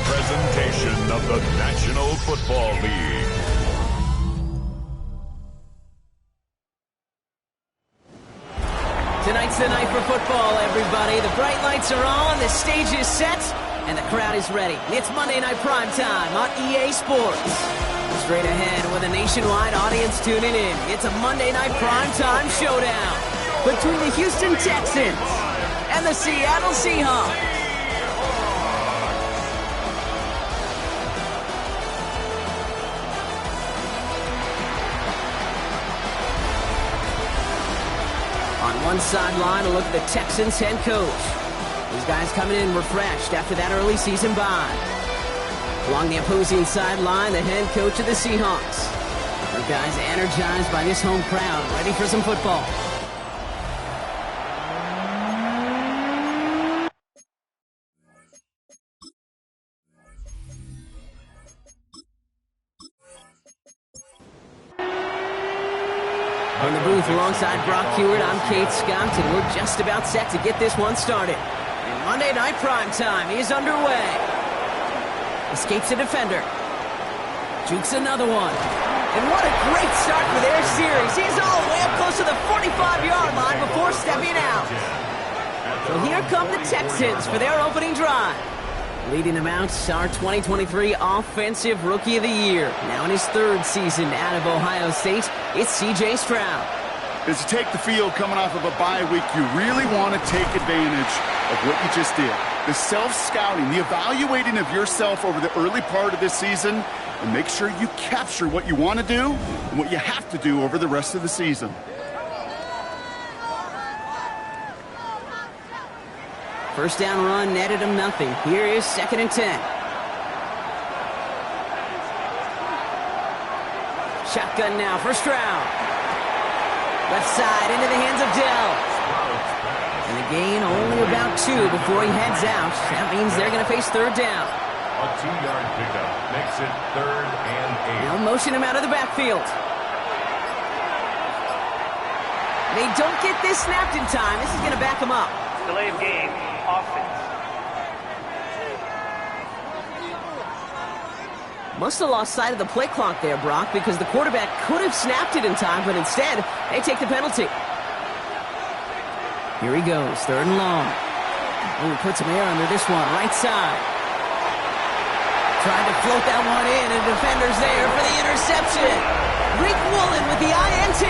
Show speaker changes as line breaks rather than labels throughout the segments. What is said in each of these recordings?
presentation of the National Football League.
Tonight's the night for football, everybody. The bright lights are on, the stage is set, and the crowd is ready. It's Monday Night Primetime on EA Sports. Straight ahead with a nationwide audience tuning in. It's a Monday Night Primetime showdown between the Houston Texans and the Seattle Seahawks. On one sideline, a look at the Texans head coach. These guys coming in refreshed after that early season bye. Along the opposing sideline, the head coach of the Seahawks. Our guys energized by this home crowd, ready for some football. From the booth alongside Brock Hewitt, I'm Kate Scott, and we're just about set to get this one started. And Monday Night Primetime is underway. Escapes a defender. Jukes another one. And what a great start for their series. He's all the way up close to the 45-yard line before stepping out. So here come the Texans for their opening drive. Leading them out, our 2023 Offensive Rookie of the Year. Now in his third season out of Ohio State, it's C.J. Stroud.
As you take the field coming off of a bye week, you really want to take advantage of what you just did. The self-scouting, the evaluating of yourself over the early part of this season, and make sure you capture what you want to do and what you have to do over the rest of the season.
First down run netted him nothing. Here is 2nd and 10. Shotgun now for Stroud. Left side into the hands of Dell. And the gain only about 2 before he heads out. That means they're going to face third down.
A 2-yard pickup makes it 3rd and 8.
Now motion him out of the backfield. They don't get this snapped in time. This is going to back him up.
Delay of game, offense.
Must have lost sight of the play clock there, Brock, because the quarterback could have snapped it in time, but instead, they take the penalty. Here he goes, 3rd and long. Oh, he puts some air under this one, right side. Trying to float that one in, and defender's there for the interception. Rick Woolen with the INT.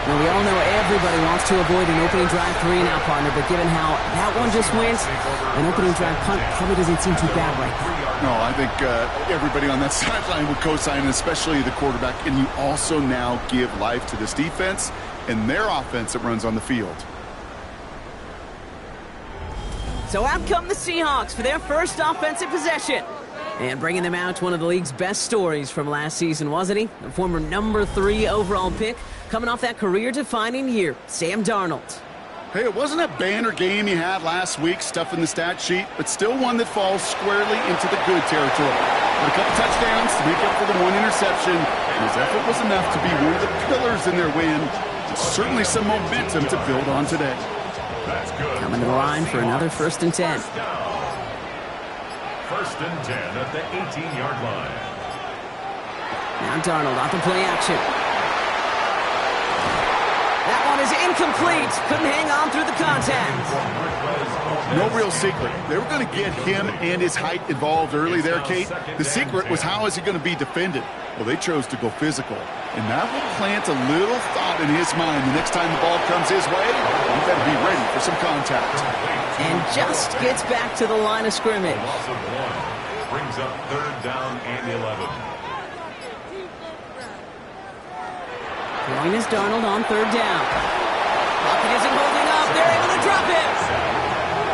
Now, we all know everybody wants to avoid an opening drive 3 now, partner, but given how that one just went, an opening drive punt probably doesn't seem too bad right now.
No, I think everybody on that sideline would co-sign, especially the quarterback, and you also now give life to this defense and their offense that runs on the field.
So out come the Seahawks for their first offensive possession. And bringing them out, one of the league's best stories from last season, wasn't he? The former number 3 overall pick, coming off that career-defining year, Sam Darnold.
Hey, it wasn't a banner game he had last week, stuff in the stat sheet, but still one that falls squarely into the good territory. With a couple touchdowns to make up for the 1 interception, and his effort was enough to be one of the pillars in their win. Certainly some momentum to build on today.
That's good.
Coming to the line for another 1st and 10.
1st and 10 at the 18-yard line.
Now Darnold off the play action. That one is incomplete. Couldn't hang on through the contact.
No real secret. They were going to get him and his height involved early there, Kate. The secret was how is he going to be defended? Well, they chose to go physical. And that will plant a little thought in his mind. The next time the ball comes his way, he better be ready for some contact.
And just gets back to the line of scrimmage.
Loss of 1 brings up 3rd down and 11.
Throwing is Darnold on 3rd down. Pocket isn't holding up. They're able to drop it.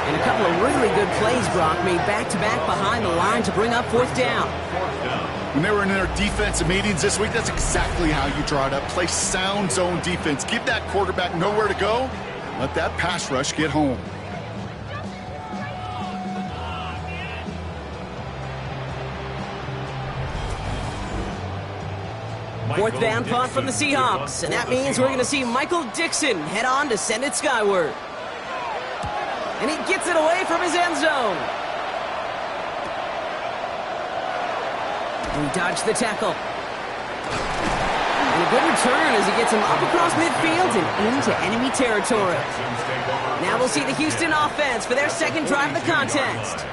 And a couple of really good plays, Brock, made back-to-back behind the line to bring up 4th down.
When they were in their defensive meetings this week, that's exactly how you draw it up. Play sound zone defense. Give that quarterback nowhere to go. Let that pass rush get home.
4th down punt from the Seahawks, and that means we're going to see Michael Dixon head on to send it skyward. And he gets it away from his end zone. He dodged the tackle. And a good return as he gets him up across midfield and into enemy territory. Now we'll see the Houston offense for their second drive of the contest.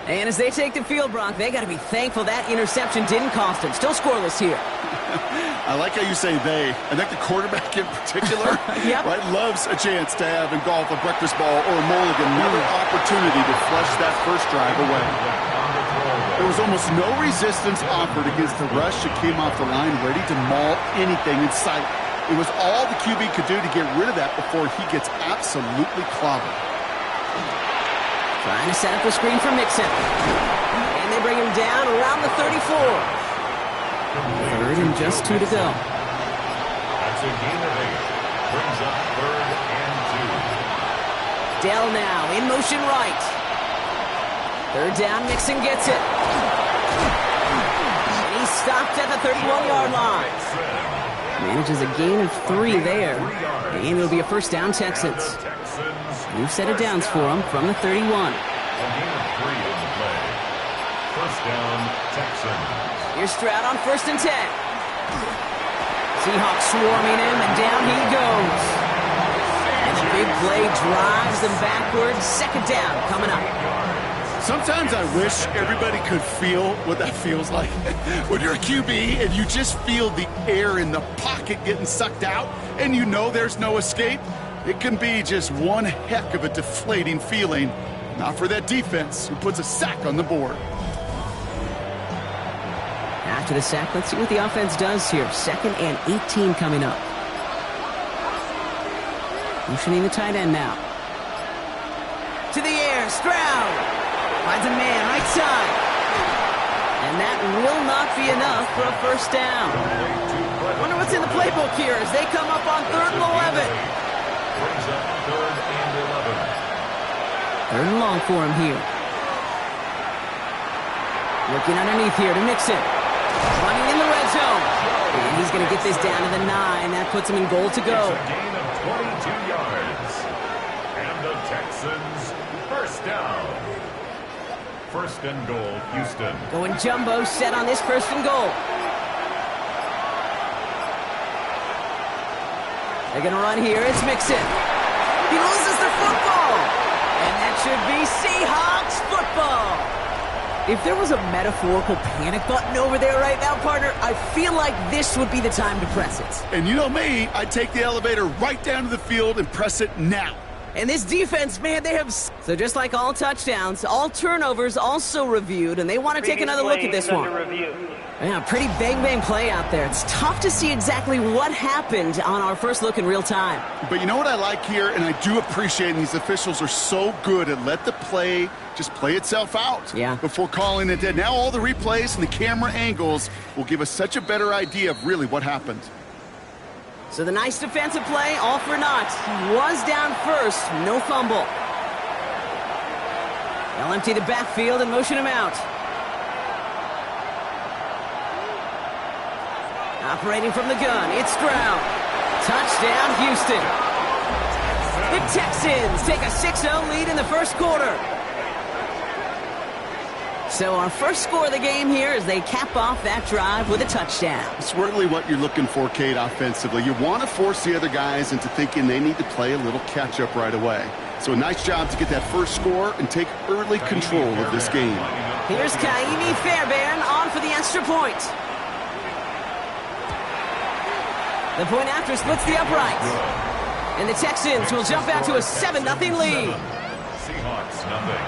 And as they take the field, Brock, they got to be thankful that interception didn't cost them. Still scoreless here.
I like how you say they. I think the quarterback in particular
Yep.
right, loves a chance to have in golf a breakfast ball or a mulligan, another opportunity to flush that first drive away. There was almost no resistance offered against the rush that came off the line, ready to maul anything in sight. It was all the QB could do to get rid of that before he gets absolutely clobbered.
Trying to set up the screen for Mixon. And they bring him down around the 34. Third and just 2 to go.
That's a gain of 8. Brings up 3rd and 2.
Dell now in motion right. Third down, Mixon gets it. And he's stopped at the 31-yard line. Manages a gain of 3 there. And it'll be a first down, Texans. New set of downs for him from the 31.
A gain of 3 in the play. First down, Texans.
Here's Stroud on 1st and 10. Seahawks swarming him, and down he goes. And the big play drives them backwards. Second down coming up.
Sometimes I wish everybody could feel what that feels like. When you're a QB and you just feel the air in the pocket getting sucked out and you know there's no escape, it can be just one heck of a deflating feeling. Not for that defense who puts a sack on the board.
After the sack, let's see what the offense does here. 2nd and 18 coming up. Motioning the tight end now. To the air, Stroud. Finds a man, right side. And that will not be enough for a first down. Wonder what's in the playbook here as they come up on 3rd and 11.
Brings up 3rd and 11.
3rd and long for him here. Working underneath here to Mixon. Running in the red zone. And he's going to get this down to the 9. That puts him in goal to go.
It's a gain of 22 yards. And the Texans, first down. 1st and goal, Houston.
Going jumbo set on this 1st and goal. They're going to run here. It's Mixon. He loses the football. And that should be Seahawks football. If there was a metaphorical panic button over there right now, partner, I feel like this would be the time to press it.
And you know me, I'd take the elevator right down to the field and press it now.
And this defense, man, they have... So just like all touchdowns, all turnovers also reviewed, and they want to take another look at this one. Yeah, pretty bang play out there. It's tough to see exactly what happened on our first look in real time.
But you know what I like here, and I do appreciate, and these officials are so good at let the play just play itself out before calling it dead. Now all the replays and the camera angles will give us such a better idea of really what happened.
So the nice defensive play, all for naught. He was down first, no fumble. They'll empty the backfield and motion him out. Operating from the gun, it's Stroud. Touchdown, Houston. The Texans take a 6-0 lead in the first quarter. So our first score of the game here as they cap off that drive with a touchdown.
It's really what you're looking for, Kate, offensively. You want to force the other guys into thinking they need to play a little catch-up right away. So a nice job to get that first score and take early control of this game.
Here's Kaimi Fairbairn on for the extra point. The point after splits the uprights. And the Texans will jump out to a 7-0 lead.
Seahawks, nothing.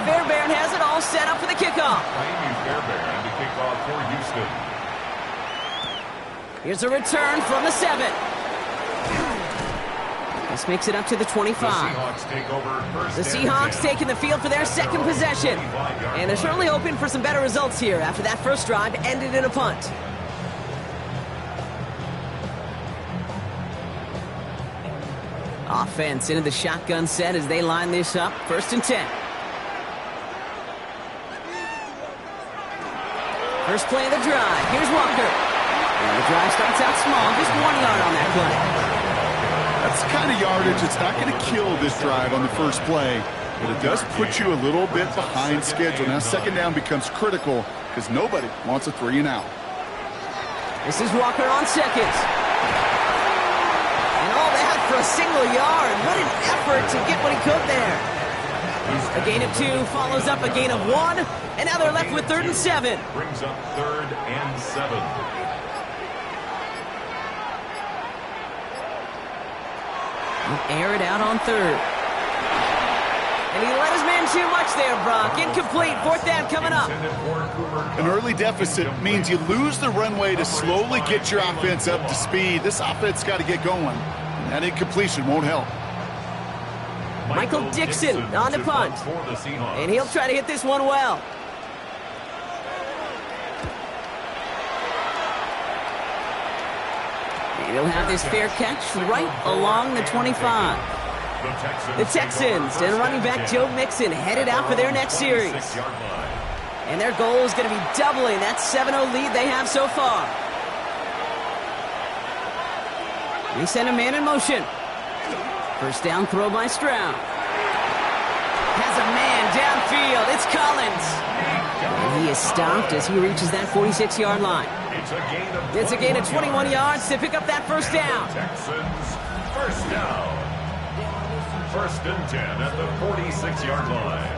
Fairbairn has it all set up for the kickoff.
Kaimi Fairbairn to kick off for Houston.
Here's a return from the 7. This makes it up to the 25.
The Seahawks take over first.
The Seahawks taking the field for their second possession. And they're certainly hoping for some better results here after that first drive ended in a punt. Offense into the shotgun set as they line this up. 1st and 10. First play of the drive. Here's Walker. And the drive starts out small. Just 1 yard on that play.
That's the kind of yardage that's not going to kill this drive on the first play. But it does put you a little bit behind schedule. Now, second down becomes critical because nobody wants a 3-and-out.
This is Walker on seconds. And all that for a single yard. What an effort to get what he could there. A gain of 2 follows up a gain of 1. And now they're left with 3rd and 7.
Brings up 3rd and 7.
Air it out on 3rd. And he let his man too much there, Brock. Incomplete. 4th down coming up.
An early deficit means you lose the runway to slowly get your offense up to speed. This offense got to get going. And that incompletion won't help.
Michael Dixon on the punt. And he'll try to hit this one well. And he'll have this fair catch right along the 25. The Texans and running back Joe Mixon headed out for their next series. And their goal is going to be doubling that 7-0 lead they have so far. They send a man in motion. First down throw by Stroud. Has a man downfield. It's Collins. And he is stopped as he reaches that 46-yard line. It's a gain of 21 yards to pick up that first down.
Texans, first down. 1st and 10 at the 46-yard line.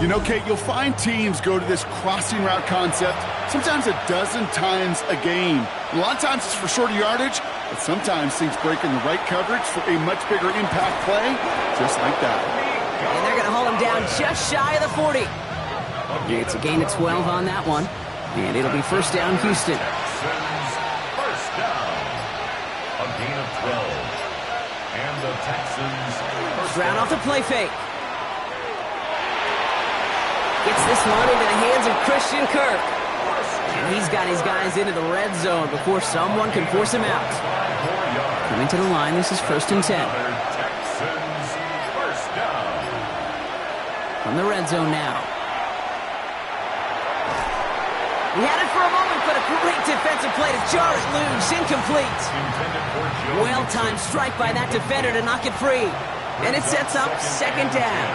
You know, Kate, you'll find teams go to this crossing route concept sometimes a dozen times a game. A lot of times it's for shorter yardage, but sometimes things break in the right coverage for a much bigger impact play, just like that.
And they're going to hold him down just shy of the 40. It's a gain of 12 on that one. And it'll be first down, Houston.
Texans, first down. A gain of 12. And the Texans first
Stroud
down.
off the play fake. Gets this one into the hands of Christian Kirk. And he's got his guys into the red zone before someone can force him out. Coming to the line, this is 1st and 10.
Texans, first down.
From the red zone now. He had it for a moment, but a great defensive play to jar it loose. Incomplete. Well-timed strike by that defender to knock it free. And it sets up second down.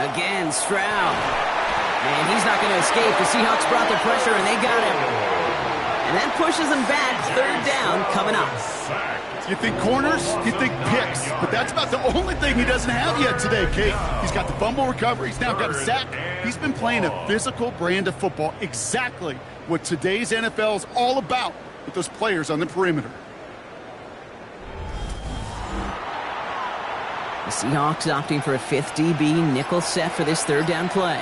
Again, Stroud. And he's not going to escape. The Seahawks brought the pressure, and they got him. And that pushes them back. 3rd down coming up.
You think corners, you think picks, but that's about the only thing he doesn't have yet today, Kate. He's got the fumble recovery. He's now got a sack. He's been playing a physical brand of football, exactly what today's NFL is all about with those players on the perimeter.
The Seahawks opting for a 5th DB nickel set for this 3rd down play.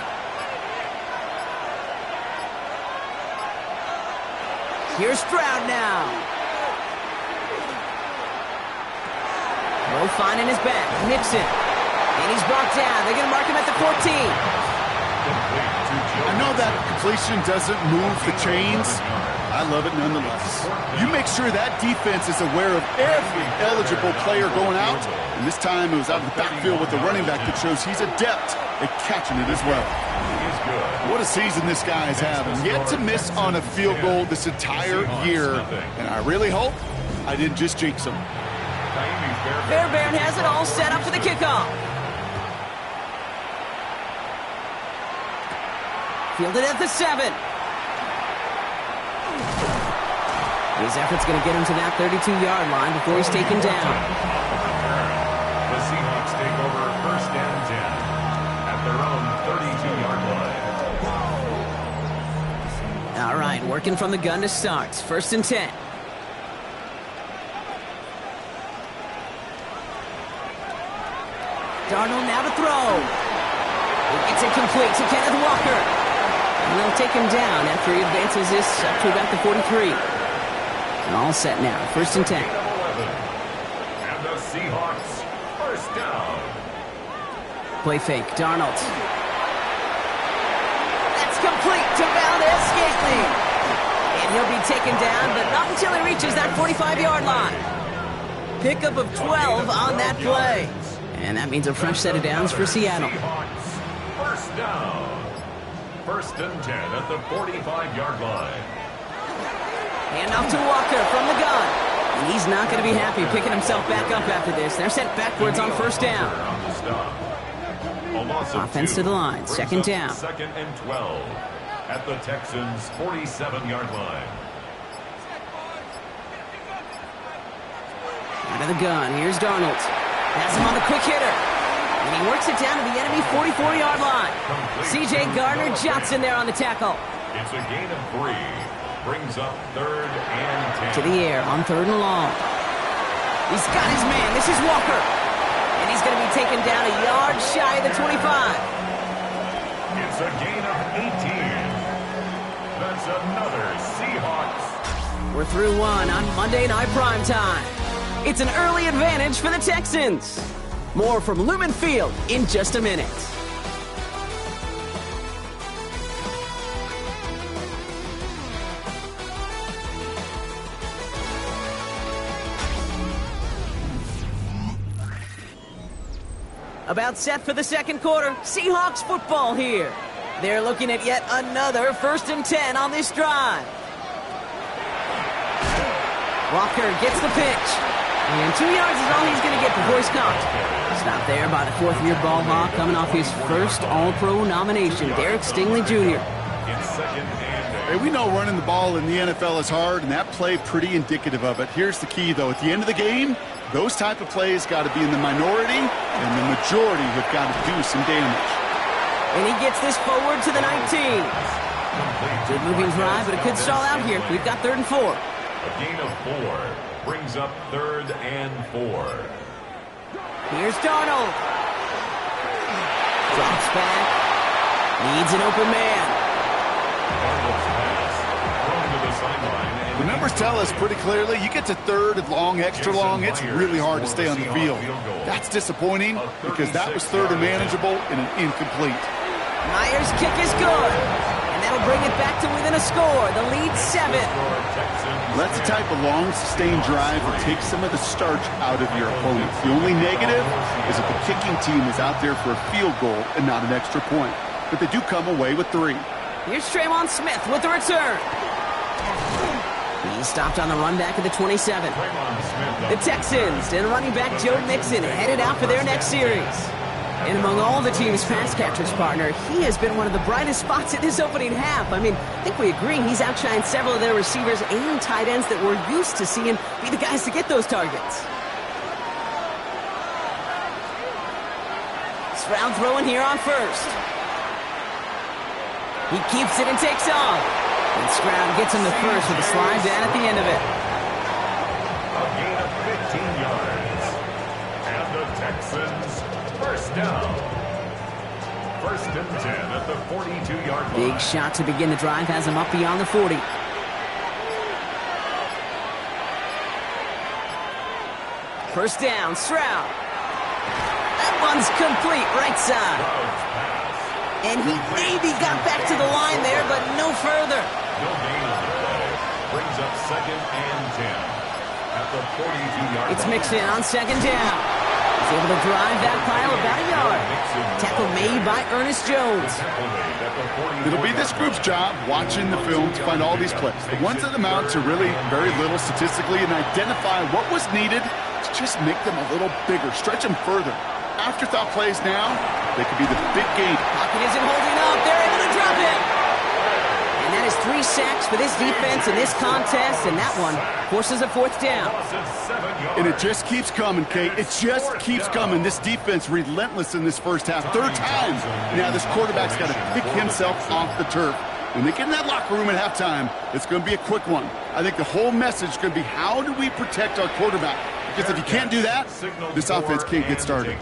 Here's Stroud now. Low fine in his back. Nixon. And he's brought down. They're going to mark him at the 14.
I know that completion doesn't move the chains. I love it nonetheless. You make sure that defense is aware of every eligible player going out. And this time it was out of the backfield with the running back that shows he's adept at catching it as well. What a season this guy is having. Yet to miss on a field goal this entire year. And I really hope I didn't just jinx him.
Fairbairn has it all set up for the kickoff. Fielded at the 7. His effort's going to get him to that 32-yard line before he's taken down.
The Seahawks take over 1st and 10 at their own 32-yard line.
All right, working from the gun to start. 1st and 10. Darnold now to throw. It's incomplete to Kenneth Walker. And they'll take him down after he advances this up to about the 43. And all set now. 1st and 10.
And the Seahawks first down.
Play fake. Darnold. That's complete to Valdez-Scantling. And he'll be taken down, but not until he reaches that 45-yard line. Pickup of 12 on that play. And that means a fresh set of downs for Seattle.
First down. 1st and 10 at the 45-yard line.
And off to Walker from the gun. And he's not going to be happy picking himself back up after this. They're sent backwards on first down. Offense to the line. Second down.
Second and 12 at the Texans' 47-yard line.
Out of the gun. Here's Darnold. Has him on the quick hitter. And he works it down to the enemy 44-yard line. C.J. Gardner Johnson there on the tackle.
It's a gain of 3. Brings up third and 10.
To the air on third and long. He's got his man. This is Walker. And he's going to be taken down a yard shy of the 25.
It's a gain of 18. That's another Seahawks.
We're through one on Monday Night Primetime. It's an early advantage for the Texans. More from Lumen Field in just a minute. About set for the second quarter. Seahawks football here. They're looking at yet another 1st and 10 on this drive. Walker gets the pitch. And 2 yards is all he's going to get before he's caught. Stopped there by the 4th-year ball hawk coming off his first All-Pro nomination, Derek Stingley Jr.
Hey, we know running the ball in the NFL is hard, and that play pretty indicative of it. Here's the key, though. At the end of the game, those type of plays got to be in the minority, and the majority have got to do some damage.
And he gets this forward to the 19. Good moving drive, but it could stall out here. We've got 3rd and 4.
A gain of 4 brings up 3rd and 4.
Here's Darnold. Drops back. Needs an open man.
Darnold's pass thrown to the sideline.
The numbers tell us pretty clearly, you get to 3rd and long, extra long, it's really hard to stay on the field. That's disappointing because that was 3rd and manageable and an incomplete.
Myers' kick is good. And that'll bring it back to within a score. The lead 7.
That's the type of long, sustained drive that takes some of the starch out of your opponent. The only negative is that the kicking team is out there for a field goal and not an extra point. But they do come away with 3.
Here's Trayvon Smith with the return. He's stopped on the run back at the 27. The Texans and running back Joe Mixon headed out for their next series. And among all the team's pass catchers, partner, he has been one of the brightest spots in this opening half. I mean, I think we agree he's outshined several of their receivers and tight ends that we're used to seeing be the guys to get those targets. Stroud throwing here on first. He keeps it and takes off. And Stroud gets him the first with a slide down at the end of it.
A gain of 15 yards. And the Texans, first down. 1st and 10 at the 42-yard line.
Big shot to begin the drive has him up beyond the 40. First down, Stroud. That one's complete, right side. And he maybe got back to the line there, but no further.
No gain on the play. Brings up 2nd and 10 at the 42-yard line.
It's mixed in on 2nd down. He's able to drive that pile about a yard. Tackle made by Ernest Jones.
It'll be this group's job watching the film to find all these plays. The ones that amount to really very little statistically and identify what was needed to just make them a little bigger, stretch them further. Afterthought plays now, they could be the big game.
Pocket isn't holding up. They're able to drop it. And that is 3 sacks for this defense in this contest, and that one forces a 4th down.
And it just keeps coming, Kate. It just keeps coming. This defense relentless in this first half. 3rd time. Now this quarterback's got to pick himself off the turf. When they get in that locker room at halftime, it's going to be a quick one. I think the whole message is going to be, how do we protect our quarterback? Because if you can't do that, this offense can't get started.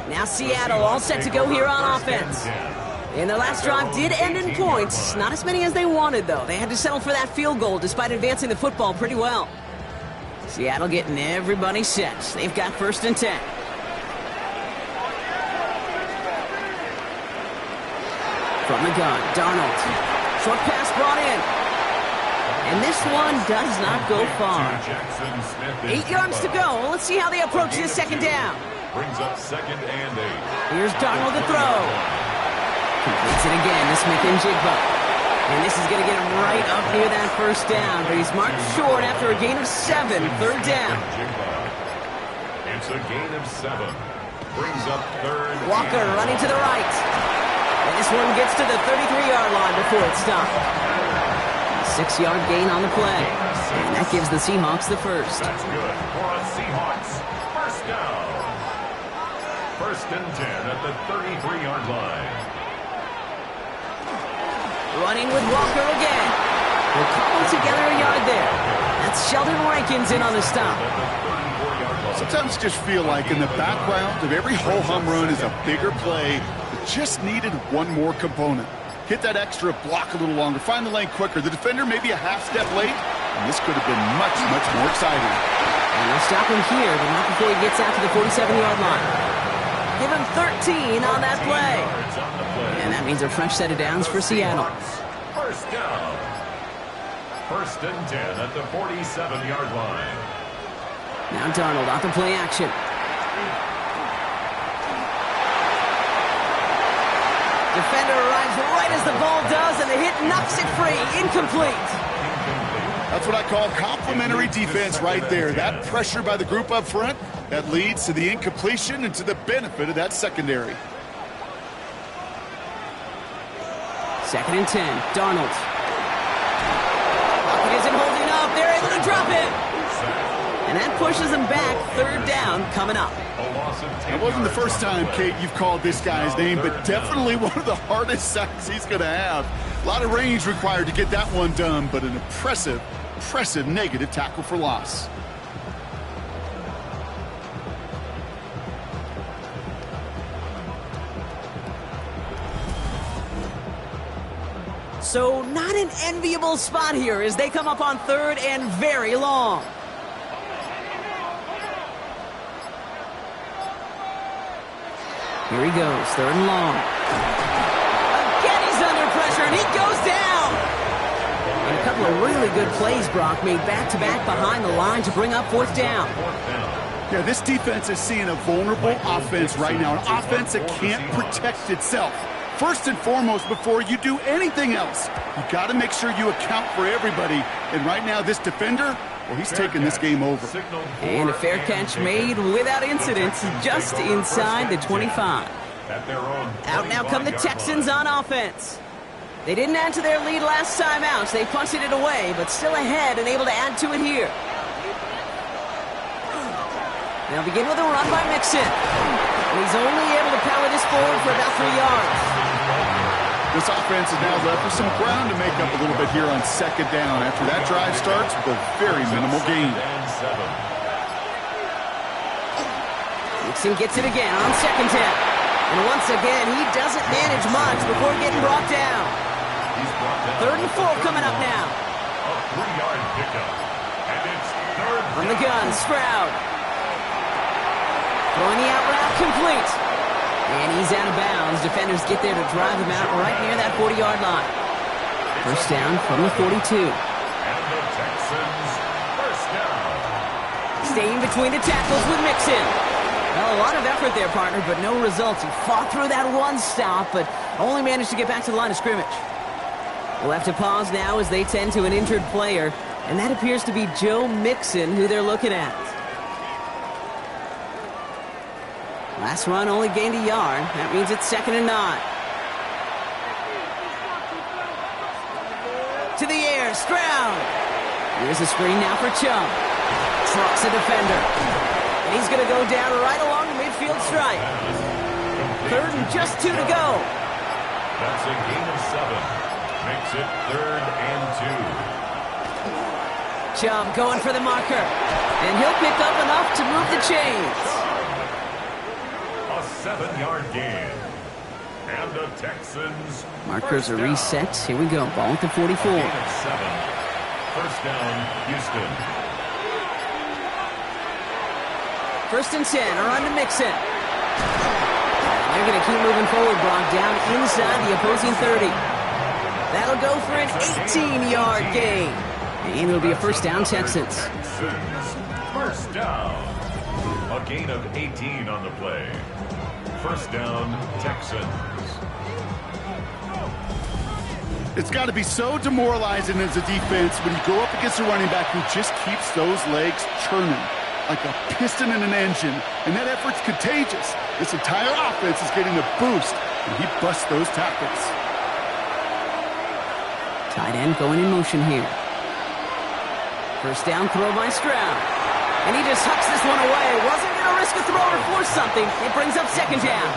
Now Seattle all set to go here on offense. And their last drive did end in points. Not as many as they wanted, though. They had to settle for that field goal despite advancing the football pretty well. Seattle getting everybody set. They've got 1st and 10. From the gun, Darnold. Short pass brought in. And this one does not go far. 8 yards to go. Let's see how they approach this 2nd down.
Brings up 2nd and 8.
Here's Darnold to throw. Completes it again to Smith and Jigba. And this is going to get him right up near that first down, but he's marked short after a gain of 7, third down.
It's a gain of 7. Brings up third.
Walker running to the right. And this one gets to the 33-yard line before it's stopped. 6-yard gain on the play. And that gives the Seahawks the first.
That's good for a Seahawks. First down. First and 10 at the 33-yard line.
Running with Walker again. We'll cobble together a yard there. That's Sheldon Rankins in on the stop.
Sometimes you just feel like in the background of every ho-hum run is a bigger play that just needed one more component. Hit that extra block a little longer. Find the lane quicker. The defender may be a half step late, and this could have been much, much more exciting.
And they'll stop him here, but not before he gets out to the 47-yard line. Give him 13 on that play. And that means a fresh set of downs for Seattle.
First down. First and 10 at the 47-yard line.
Now Darnold off the play action. Defender arrives right as the ball does, and the hit knocks it free. Incomplete.
That's what I call complimentary defense right there. That pressure by the group up front, that leads to the incompletion and to the benefit of that secondary.
Second and 10, Darnold. Pocket isn't holding up. They're able to drop it. And that pushes him back. Third down coming up.
It wasn't the first time, Kate, you've called this guy's name, but definitely one of the hardest sacks he's going to have. A lot of range required to get that one done, but an impressive negative tackle for loss.
So not an enviable spot here as they come up on third and very long. Here he goes, third and long. Again, he's under pressure, and he goes down. And a couple of really good plays, Brock, made back-to-back behind the line to bring up fourth down.
Yeah, this defense is seeing a vulnerable offense right now, an offense that can't protect itself. First and foremost, before you do anything else, you got to make sure you account for everybody. And right now, this defender, well, he's taking this game over.
And a fair catch made without incident, just inside the 25. Out now come the Texans on offense. They didn't add to their lead last time out, so they punted it away, but still ahead and able to add to it here. They'll begin with a run by Mixon. And he's only able to power this forward for about 3 yards.
This offense is now left with some ground to make up a little bit here on second down after that drive starts with a very minimal gain.
Mixon gets it again on second down. And once again, he doesn't manage much before getting brought down. Third and 4 coming up now.
A 3-yard pickup. And it's third
from the gun, Stroud. Throwing the out route complete. And he's out of bounds. Defenders get there to drive him out right near that 40-yard line. First down from the 42.
And the Texans first down.
Staying between the tackles with Mixon. Well, a lot of effort there, partner, but no results. He fought through that one stop, but only managed to get back to the line of scrimmage. We'll have to pause now as they tend to an injured player, and that appears to be Joe Mixon, who they're looking at. Last run only gained a yard. That means it's second and 9. To the air, Stroud. Here's a screen now for Chubb. Trucks a defender. And he's going to go down right along the midfield stripe. Third and just 2 to go.
That's a gain of 7. Makes it third and 2.
Chubb going for the marker. And he'll pick up enough to move the chains.
7-yard gain. And the Texans.
Markers are reset. Here we go. Ball at the 44.
First down, Houston.
First and 10. Around to Mixon. They're going to keep moving forward, Brock, down inside the opposing 30. That'll go for an 18-yard gain. And it'll be a first down, Texans.
First down. A gain of 18 on the play. First down, Texans.
It's got to be so demoralizing as a defense when you go up against a running back who just keeps those legs churning like a piston in an engine, and that effort's contagious. This entire offense is getting a boost, and he busts those tackles.
Tight end going in motion here. First down throw by Stroud. And he just hucks this one away. Wasn't going to risk a throw or force something. It brings up second down.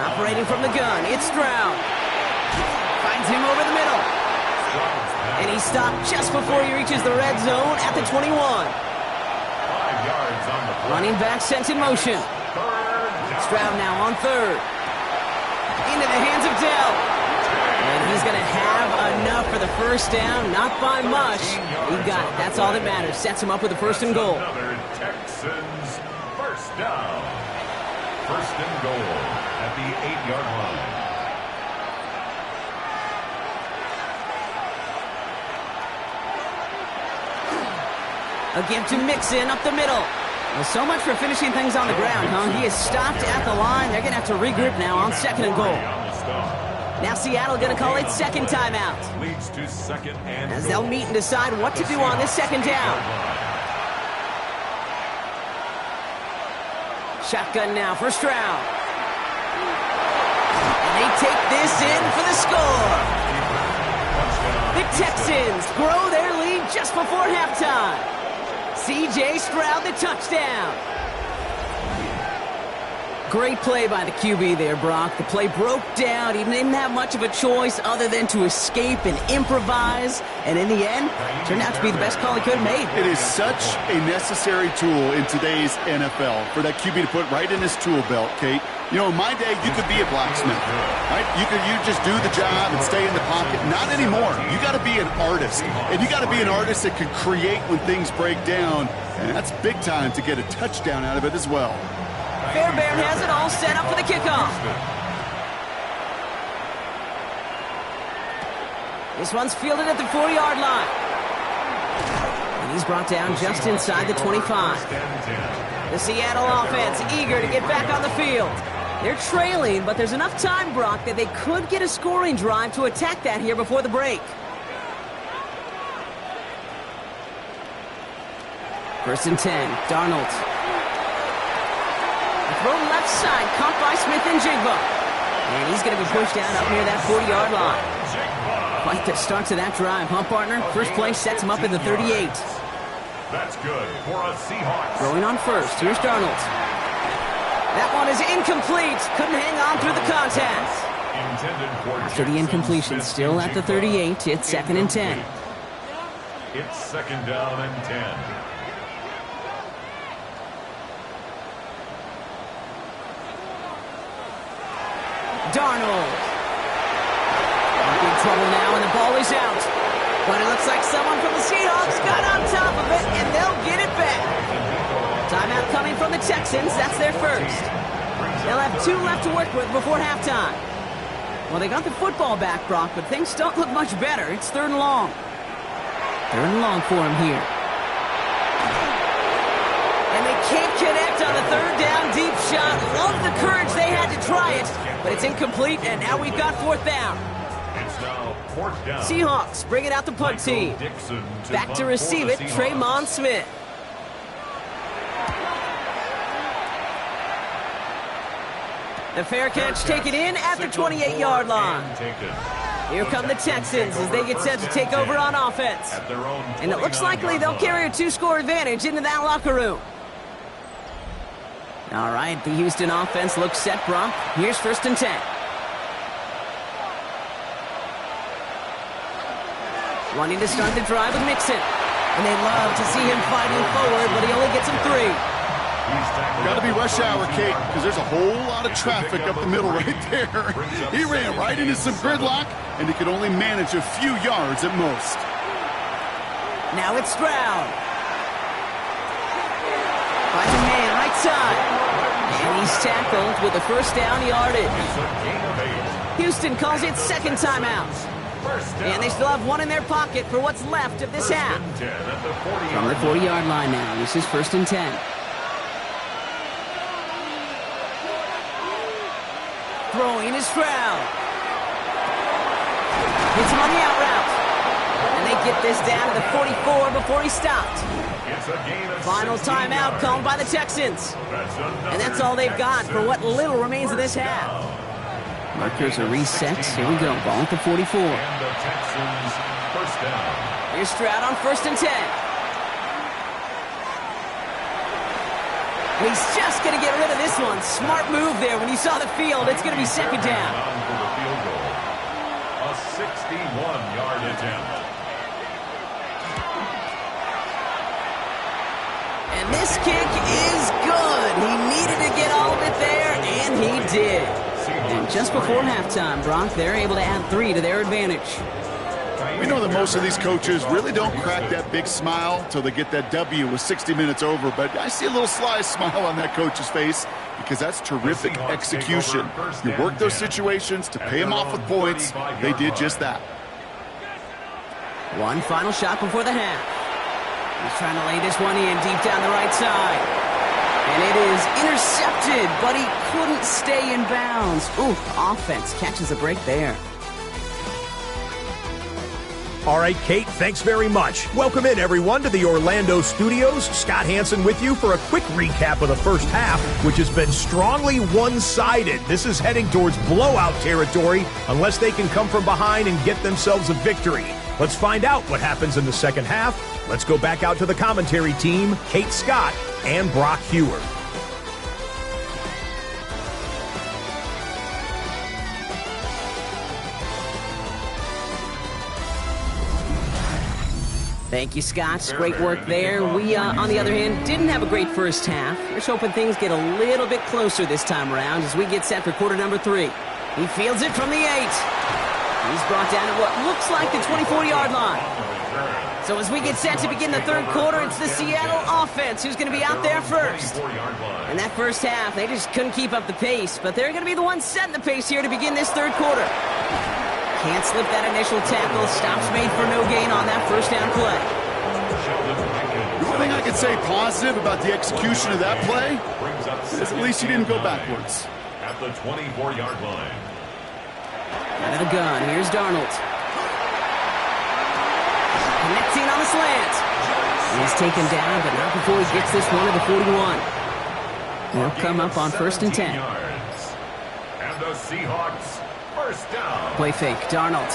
Operating from the gun, it's Stroud. Finds him over the middle. And he stopped just before he reaches the red zone at the 21.
5 yards on the play.
Running back sent in motion. Stroud now on third. Into the hands of Dell. And he's going to have enough for the first down. Not by much. He got it. That's all that matters. Sets him up with a first and goal.
Another Texans first down. First and goal at the 8-yard line.
A give to Mixon up the middle. Well, so much for finishing things on the ground, huh? He is stopped at the line. They're going to have to regroup now on second and goal. Now Seattle going to call it second timeout.
Leads to second and
as they'll meet and decide what to do on this second down. Shotgun now for Stroud. And they take this in for the score. The Texans grow their lead just before halftime. C.J. Stroud, the touchdown. Great play by the QB there, Brock. The play broke down. He didn't have much of a choice other than to escape and improvise. And in the end, turned out to be the best call he could have made.
It is such a necessary tool in today's NFL for that QB to put right in his tool belt, Kate. You know, in my day, you could be a blacksmith, right? You just do the job and stay in the pocket. Not anymore. You got to be an artist. And you got to be an artist that can create when things break down. And that's big time to get a touchdown out of it as well.
Fairbairn has it all set up for the kickoff. This one's fielded at the 4-yard line. And he's brought down just inside the 25. The Seattle offense eager to get back on the field. They're trailing, but there's enough time, Brock, that they could get a scoring drive to attack that here before the break. First and 10, Darnold. Throw left side, caught by Smith and Jigba. And he's going to be pushed down up near that 40-yard line. Quite the start to that drive, huh, partner? First play sets him up in the 38.
That's good for a Seahawks.
Throwing on first, here's Darnold. That one is incomplete. Couldn't hang on through the contact. After the incompletion, still at the 38, it's second and 10.
It's second down and 10.
Darnold. In big trouble now, and the ball is out. But it looks like someone from the Seahawks got on top of it, and they'll get it back. Timeout coming from the Texans. That's their first. They'll have 2 left to work with before halftime. Well, they got the football back, Brock, but things don't look much better. It's third and long. Third and long for him here. And they can't connect on the third down deep shot. Love the courage they had to try it, but it's incomplete, and now we've got fourth down.
It's now fourth down.
Seahawks bring it out the punt team. Back to receive it, Tremon Smith. The fair catch taken in at the 28-yard line. Here come the Texans as they get set to take over on offense. And it looks likely they'll carry a 2-score advantage into that locker room. All right, the Houston offense looks set, Brock. Here's first and 10. Wanting to start the drive with Mixon. And they love to see him fighting forward, but he only gets him 3.
Got to be rush hour, Kate, because there's a whole lot of traffic up the middle right there. He ran right into some gridlock, and he could only manage a few yards at most.
Now it's Stroud. Finds a man right side. And he's tackled with the first down yardage. Houston calls it second timeout. And they still have 1 in their pocket for what's left of this half. From the 40-yard line now, this is first and 10. Throwing is Stroud. Hits him on the out route. And they get this down to the 44 before he stopped. Final timeout called by the Texans. And that's all they've got for what little remains of this half. Markers are reset. Here we go. Ball at the 44.
And the Texans first down.
Here's Stroud on 1st and 10. And he's just going to get rid of this one. Smart move there. When you saw the field, it's going to be 2nd down.
For the field goal. A 61-yard attempt.
And this kick is good. He needed to get all of it there, and he did. And just before halftime, Brock, they're able to add 3 to their advantage.
We know that most of these coaches really don't crack that big smile till they get that W with 60 minutes over, but I see a little sly smile on that coach's face because that's terrific execution. You work those situations to pay them off with points. They did just that.
One final shot before the half. He's trying to lay this one in deep down the right side. And it is intercepted, but he couldn't stay in bounds. Ooh, offense catches a break there.
All right, Kate, thanks very much. Welcome in, everyone, to the Orlando studios. Scott Hansen with you for a quick recap of the first half, which has been strongly one-sided. This is heading towards blowout territory unless they can come from behind and get themselves a victory. Let's find out what happens in the second half. Let's go back out to the commentary team, Kate Scott and Brock Hewer.
Thank you, Scott. Great work there. We, on the other hand, didn't have a great first half. Let's hoping things get a little bit closer this time around as we get set for quarter number 3. He fields it from the 8. He's brought down at what looks like the 24-yard line. So as we get set to begin the third quarter, it's the Seattle offense who's going to be out there first. In that first half, they just couldn't keep up the pace, but they're going to be the ones setting the pace here to begin this third quarter. Can't slip that initial tackle. Stops made for no gain on that first down play.
The only thing I can say positive about the execution of that play is at least he didn't go backwards.
At the 24-yard line.
Out of the gun, here's Darnold. Connecting on the slant. He's taken down, but not before he gets this one to the 41. They'll come up on 1st and 10.
And the Seahawks first down.
Play fake, Darnold.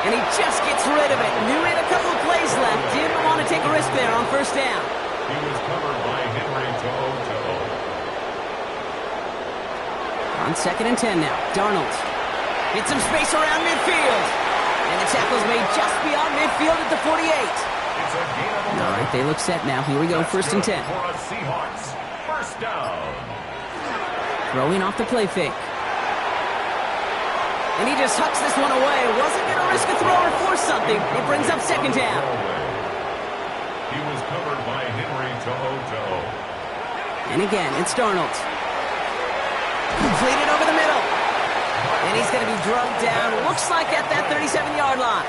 And he just gets rid of it. Knew he had a couple of plays left. Didn't want to take a risk there on first down.
He was covered by Henry Toho.
On 2nd and 10 now, Darnold. Gets some space around midfield. And the tackle's made just beyond midfield at the 48. All right, they look set now. Here we go, 1st and 10.
For a Seahawks first down.
Throwing off the play fake. And he just hucks this one away. Wasn't going to risk a throw or force something. It brings up 2nd down.
He was covered by Henry Toho.
And again, it's Darnold. Completed over the middle. And he's going to be drugged down. Looks like at that 37-yard line.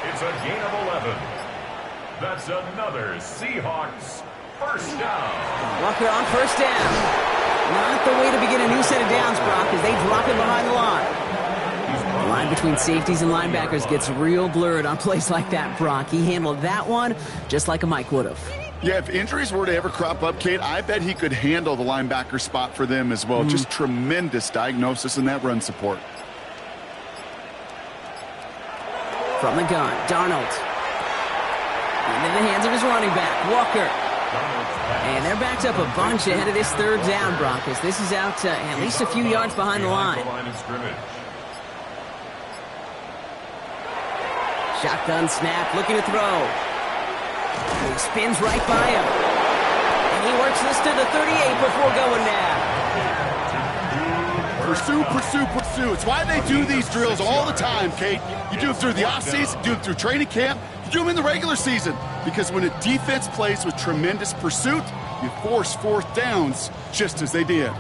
It's a gain of 11. That's another Seahawks first down.
Walker on 1st down. Not the way to begin a new set of downs, Brock, as they drop him behind the line. The line between safeties and linebackers gets real blurred on plays like that, Brock. He handled that one just like a Mike would have.
Yeah, if injuries were to ever crop up, Kate, I bet he could handle the linebacker spot for them as well. Just tremendous diagnosis in that run support.
From the gun, Darnold. Into the hands of his running back, Walker. And they're backed up a bunch ahead of this third down, Brock, as this is out at least a few yards behind the line. Shotgun snap, looking to throw. He spins right by him. And he works this to the 38 before going down.
Pursue, pursue, pursue. It's why they do these drills all the time, Kate. You do them through the offseason, do them through training camp, you do them in the regular season. Because when a defense plays with tremendous pursuit, you force 4th downs just as they did.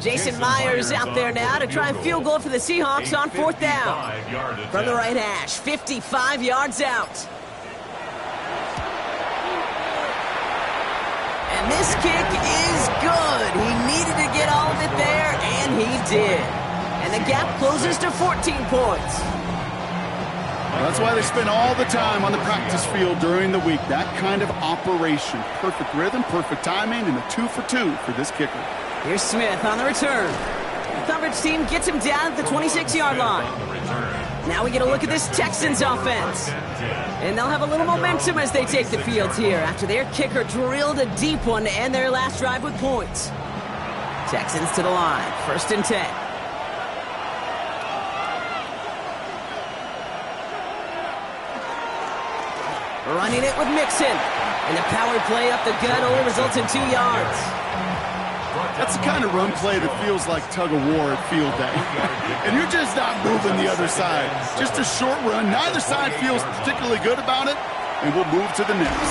Jason Myers out there now to try and field goal for the Seahawks on 4th down. From the right hash, 55 yards out. This kick is good. He needed to get all of it there, and he did. And the gap closes to 14 points.
That's why they spend all the time on the practice field during the week. That kind of operation. Perfect rhythm, perfect timing, and a 2 for 2 for this kicker.
Here's Smith on the return. The coverage team gets him down at the 26-yard line. Now we get a look at this Texans offense. And they'll have a little momentum as they take the field here after their kicker drilled a deep one to end their last drive with points. Texans to the line, 1st and 10. Running it with Mixon. And the power play up the gut only results in 2 yards.
That's the kind of run play that feels like tug-of-war at field day. And you're just not moving the other side. Just a short run. Neither side feels particularly good about it. And we'll move to the next.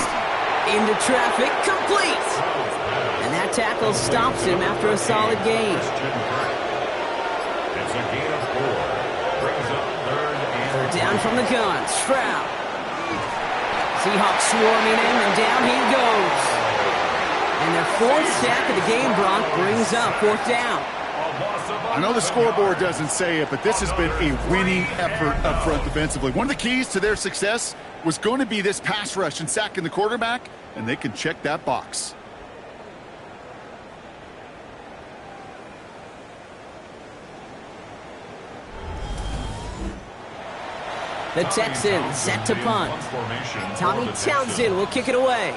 Into traffic, complete. And that tackle stops him after a solid gain.
It's a gain of 4. Brings up 3rd and
Down from the gun, Stroud. Seahawks swarming in, and down he goes. And their 4th sack of the game, Brock, brings up 4th down.
I know the scoreboard doesn't say it, but this has been a winning effort up front defensively. One of the keys to their success was going to be this pass rush and sacking the quarterback, and they can check that box.
The Texans set to punt. Tommy Townsend will kick it away.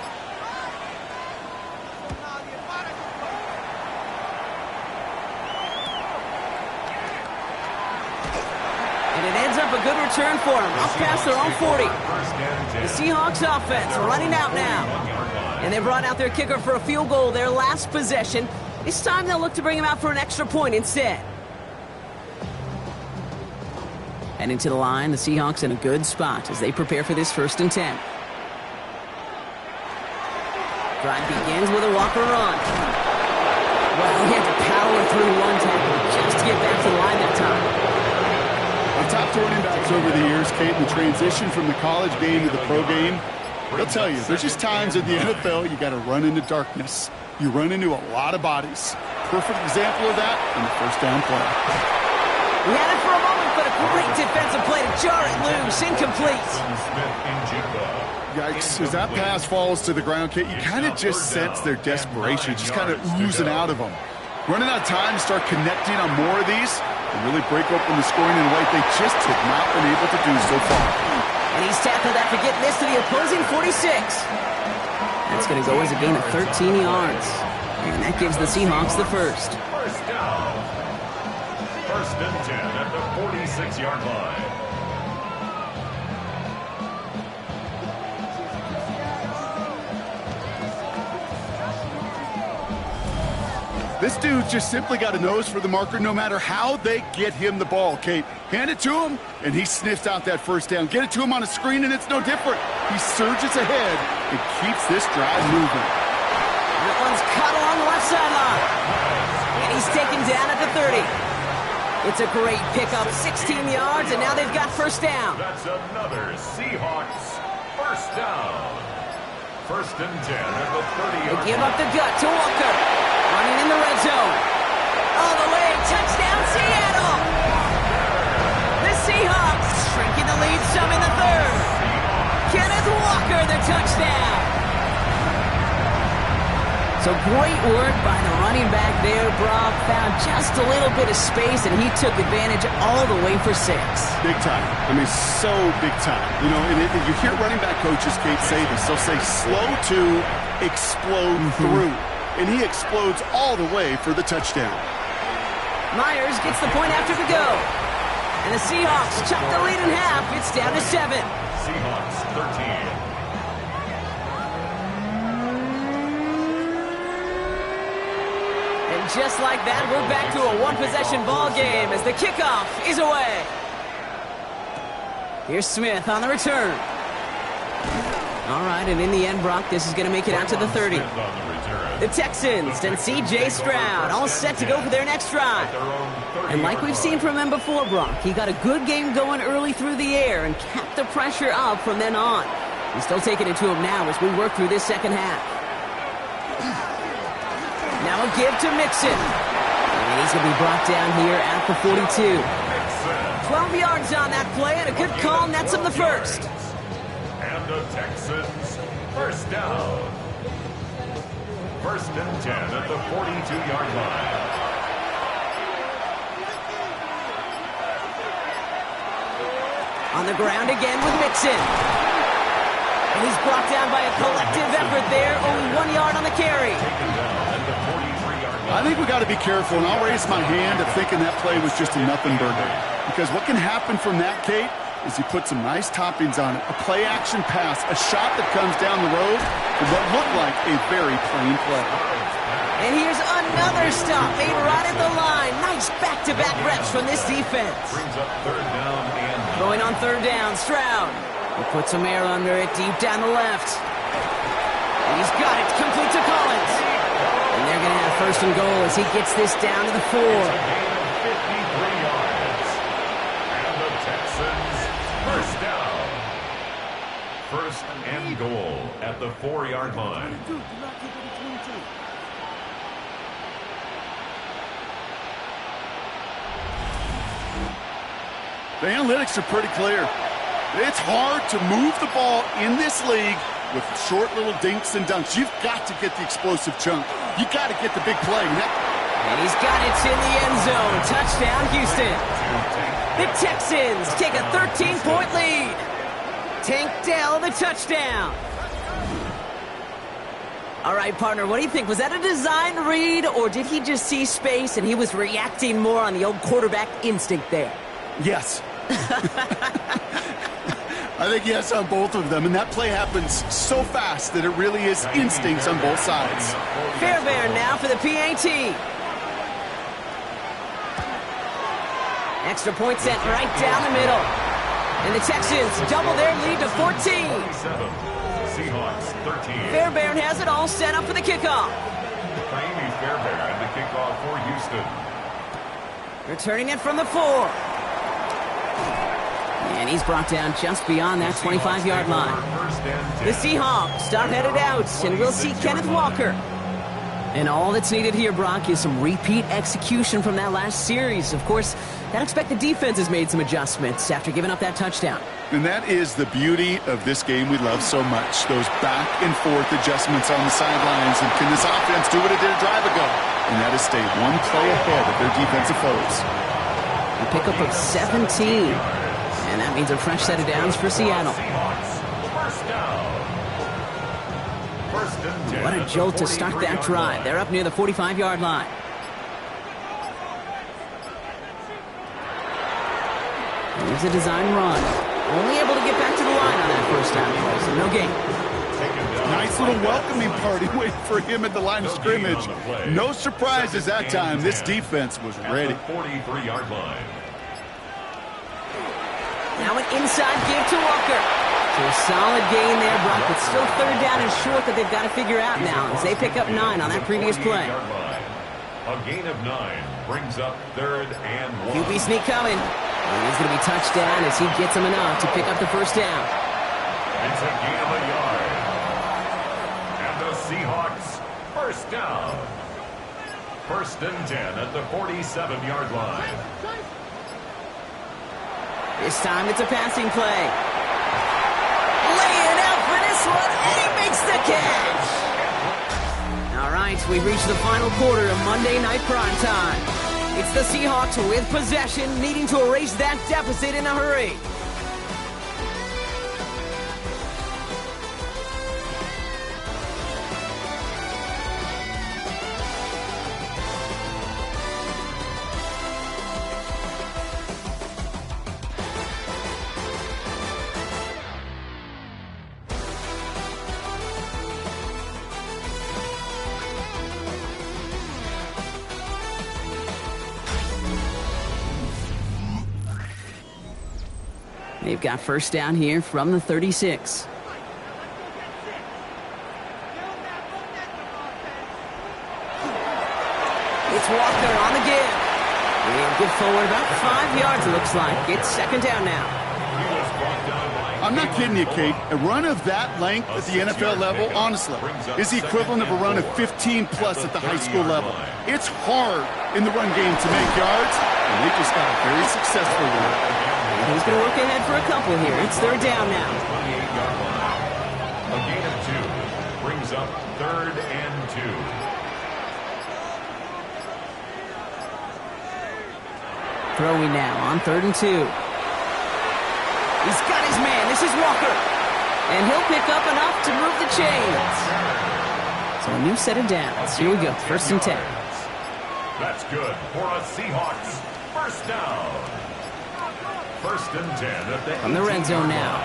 And it ends up a good return for them, up past their own 40. The Seahawks offense running out now. And they brought out their kicker for a field goal their last possession. This time they'll look to bring him out for an extra point instead. And into the line, the Seahawks in a good spot as they prepare for this 1st and 10. Drive begins with a Walker run. Well, he had to power through one tackle just to get back to the line that time.
I've talked to running backs over the years, Kate, the transition from the college game to the pro game. They'll tell you, there's just times in the NFL you got to run into darkness. You run into a lot of bodies. Perfect example of that in the 1st down play.
We had it for a moment, but a great defensive play to jar it loose. Incomplete.
Yikes. As that pass falls to the ground, Kate, you kind of just sense their desperation, just kind of oozing out of them. Running out of time to start connecting on more of these and really break open the scoring in a way they just have not been able to do so far.
And he's tackled after getting this to the opposing 46. That's going to go as a gain of 13 yards. And that gives the Seahawks the 1st.
1st down. 1st and 10 at the 46-yard line.
This dude just simply got a nose for the marker no matter how they get him the ball, Kate. Hand it to him, and he sniffs out that 1st down. Get it to him on a screen, and it's no different. He surges ahead and keeps this drive moving.
That one's caught along the left sideline. And he's taken down at the 30. It's a great pickup, 16 yards, and now they've got 1st down.
That's another Seahawks 1st down. 1st and 10 at the 30.
They give up the gut to Walker. Running in the red zone. All the way, touchdown Seattle! The Seahawks shrinking the lead some in the 3rd. Kenneth Walker, the touchdown. So great work by the running back there, Brock. Found just a little bit of space, and he took advantage all the way for 6.
Big time. I mean, so big time. You know, and you hear running back coaches, Kate, say this. They'll say slow to explode through. And he explodes all the way for the touchdown.
Myers gets the point after the go. And the Seahawks chop the lead in half. It's down to 7.
Seahawks 13.
And just like that, we're back to a one-possession ball game as the kickoff is away. Here's Smith on the return. All right, and in the end, Brock, this is going to make it out to the 30. The Texans and C.J. Stroud all set to go for their next drive. And like we've seen from him before, Brock, he got a good game going early through the air and kept the pressure up from then on. He's still taking it to him now as we work through this second half. Now a give to Mixon. And he's going to be brought down here at the 42. 12 yards on that play, and a good call nets him the first.
And the Texans first down. First and 10 at the 42-yard line.
On the ground again with Mixon. And he's brought down by a collective effort there. Only 1 yard on the carry.
I think we got to be careful, and I'll raise my hand of thinking that play was just a nothing burger. Because what can happen from that, Kate, is you put some nice toppings on it. A play-action pass, a shot that comes down the road for what looked like a very plain play.
And here's another stop made right at the line. Nice back-to-back reps from this defense.
Brings up third down and
Going on third down, Stroud. He puts some air under it deep down the left. And he's got it complete to Collins. And they're going to have first and goal as he gets this down to the 4.
gain of 53 yards. And the Texans first down. First and goal at the 4-yard line.
The analytics are pretty clear. It's hard to move the ball in this league with short little dinks and dunks. You've got to get the explosive chunk. You've got to get the big play.
And he's got it in the end zone. Touchdown, Houston. The Texans take a 13-point lead. Tank Dell, the touchdown. All right, partner, what do you think? Was that a design read, or did he just see space and he was reacting more on the old quarterback instinct there?
Yes. I think yes on both of them, and that play happens so fast that it really is instincts on both sides.
Fairbairn now for the PAT. Extra point sent right down the middle. And the Texans double their lead to 14.
47. Seahawks 13.
Fairbairn has it all set up for the kickoff.
Amy Fairbairn, the kickoff for Houston.
Returning it from the 4. And he's brought down just beyond that 25-yard line. The Seahawks start headed out, and we'll see Kenneth Walker. And all that's needed here, Brock, is some repeat execution from that last series. Of course, I expect the defense has made some adjustments after giving up that touchdown.
And that is the beauty of this game we love so much, those back and forth adjustments on the sidelines. And can this offense do what it did a drive ago? And that is stay one play ahead of their defensive foes.
A pickup of 17. And that means a fresh set of downs for Seattle. What a jolt to start that drive. They're up near the 45-yard line. Here's a design run. Only able to get back to the line on that first down play, so no gain.
Nice little welcoming party waiting for him at the line of scrimmage. No surprises that time. This defense was ready.
43-yard line.
Now an inside give to Walker. So a solid gain there, Brock, but still third down and short that they've got to figure out now as they pick up 9 on that previous play.
A gain of 9 brings up third and 1.
QB sneak coming. And he's going to be touched down as he gets him enough to pick up the first down.
It's a gain of a yard. And the Seahawks first down. First and 10 at the 47-yard line.
This time it's a passing play. Laying out for this one, and he makes the catch. All right, we've reached the final quarter of Monday Night Primetime. It's the Seahawks with possession, needing to erase that deficit in a hurry. They've got first down here from the 36. It's Walker on the give. And get forward about 5 yards, it looks like. It's second down now.
I'm I'm not kidding you, Kate. A run of that length at the NFL level, honestly, is the equivalent of a run of 15-plus at the high school level. It's hard in the run game to make yards, and they just got a very successful one.
He's going to work ahead for a couple here. It's third down now.
A gain of 2 brings up 3rd and 2.
Throwing now on 3rd and 2. He's got his man. This is Walker. And he'll pick up enough to move the chains. So a new set of downs. Here we go. 1st and 10.
That's good for a Seahawks first down. 1st and 10 at the
From the red zone now.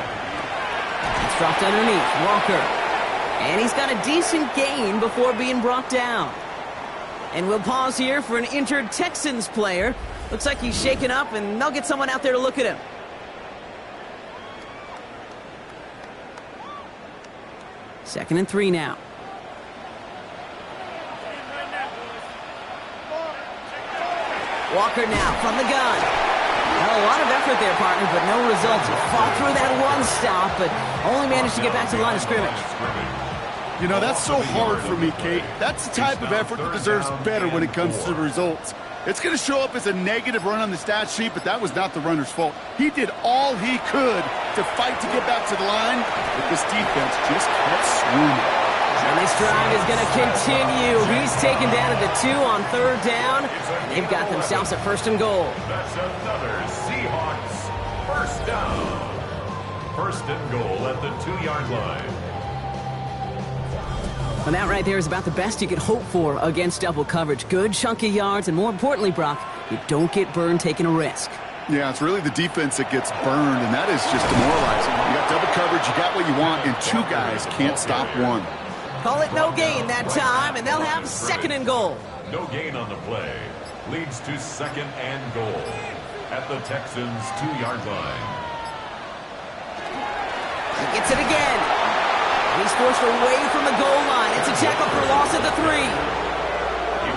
It's dropped underneath. Walker. And he's got a decent gain before being brought down. And we'll pause here for an injured Texans player. Looks like he's shaken up, and they'll get someone out there to look at him. Second and 3 now. Walker now from the gun. Well, a lot of effort there, partner, but no results. He fought through that one stop, but only managed to get back to the line of scrimmage.
You know, that's so hard for me, Kate. That's the type of effort that deserves better when it comes to the results. It's going to show up as a negative run on the stat sheet, but that was not the runner's fault. He did all he could to fight to get back to the line, but this defense just kept swooning.
And this drive is going to continue. He's taken down at the 2 on 3rd down. And they've got themselves a 1st and goal.
That's another Seahawks first down. 1st and goal at the 2-yard line.
And that right there is about the best you could hope for against double coverage. Good chunky yards, and more importantly, Brock, you don't get burned taking a risk.
Yeah, it's really the defense that gets burned, and that is just demoralizing. You got double coverage, you got what you want, and 2 guys can't stop one.
Call it no gain that time, and they'll have 2nd and goal.
No gain on the play. Leads to 2nd and goal at the Texans' 2-yard line.
He gets it again. He's forced away from the goal line. It's a tackle for loss at the 3.